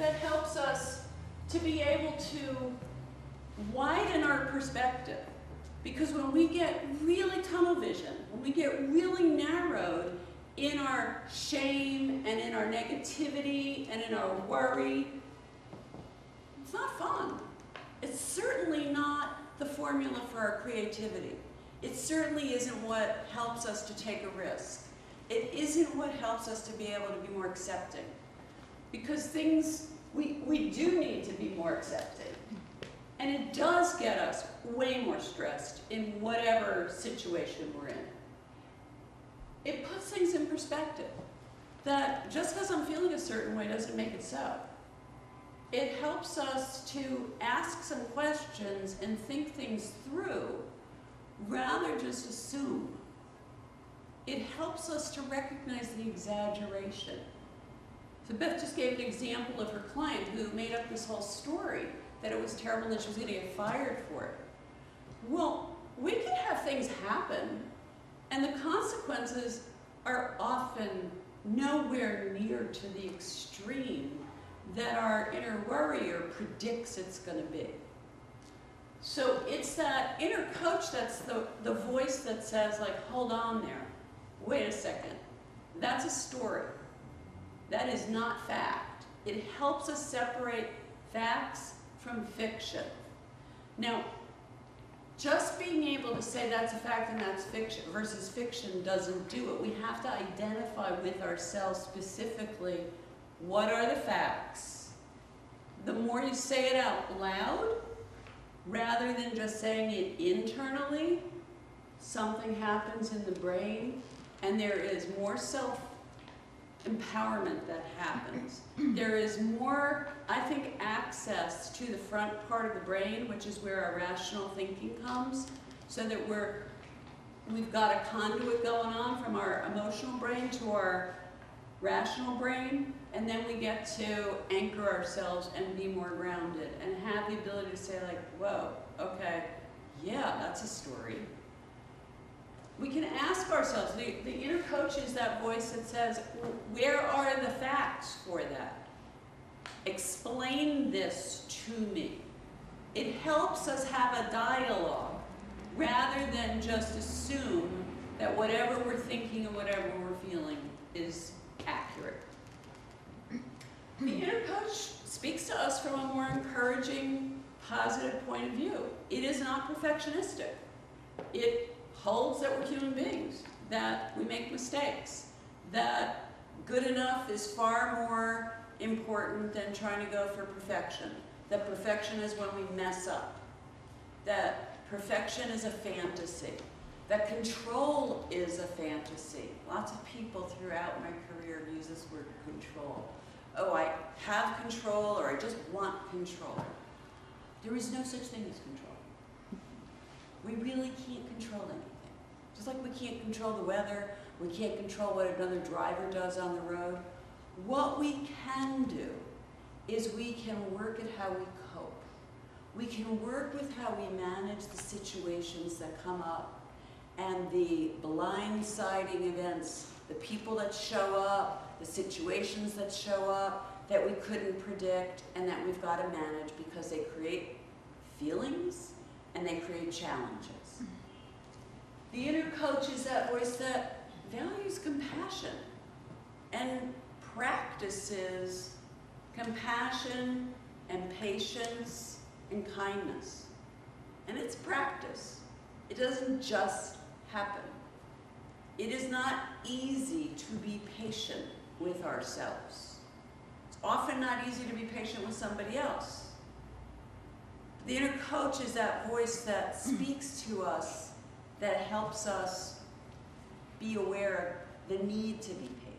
that helps us to be able to widen our perspective. Because when we get really tunnel vision, when we get really narrowed in our shame and in our negativity and in our worry, it's not fun. It's certainly not the formula for our creativity. It certainly isn't what helps us to take a risk. It isn't what helps us to be able to be more accepting. Because things, we do need to be more accepting. And it does get us way more stressed in whatever situation we're in. It puts things in perspective. That just because I'm feeling a certain way doesn't make it so. It helps us to ask some questions and think things through rather just assume. It helps us to recognize the exaggeration. So Beth just gave an example of her client who made up this whole story that it was terrible and that she was going to get fired for it. Well, we can have things happen, and the consequences are often nowhere near to the extreme that our inner worrier predicts it's going to be. So it's that inner coach that's the voice that says, like, hold on there. Wait a second. That's a story. That is not fact. It helps us separate facts from fiction. Now, just being able to say that's a fact and that's fiction versus fiction doesn't do it. We have to identify with ourselves specifically what are the facts. The more you say it out loud, rather than just saying it internally, something happens in the brain and there is more self-empowerment that happens. There is more, I think, access to the front part of the brain, which is where our rational thinking comes, so that we've got a conduit going on from our emotional brain to our rational brain, and then we get to anchor ourselves and be more grounded and have the ability to say, like, whoa, okay, yeah, that's a story. We can ask ourselves, the inner coach is that voice that says, where are the facts for that? Explain this to me. It helps us have a dialogue rather than just assume that whatever we're thinking and whatever we're feeling is accurate. The inner coach speaks to us from a more encouraging, positive point of view. It is not perfectionistic. It holds that we're human beings, that we make mistakes, that good enough is far more important than trying to go for perfection, that perfection is when we mess up, that perfection is a fantasy, that control is a fantasy. Lots of people throughout my career use this word control. Oh, I have control, or I just want control. There is no such thing as control. We really can't control anything. Just like we can't control the weather, we can't control what another driver does on the road. What we can do is we can work at how we cope. We can work with how we manage the situations that come up and the blindsiding events, the people that show up, the situations that show up that we couldn't predict and that we've got to manage because they create feelings and they create challenges. The inner coach is that voice that values compassion and practices compassion and patience and kindness. And it's practice. It doesn't just happen. It is not easy to be patient with ourselves. It's often not easy to be patient with somebody else. The inner coach is that voice that speaks to us, that helps us be aware of the need to be patient.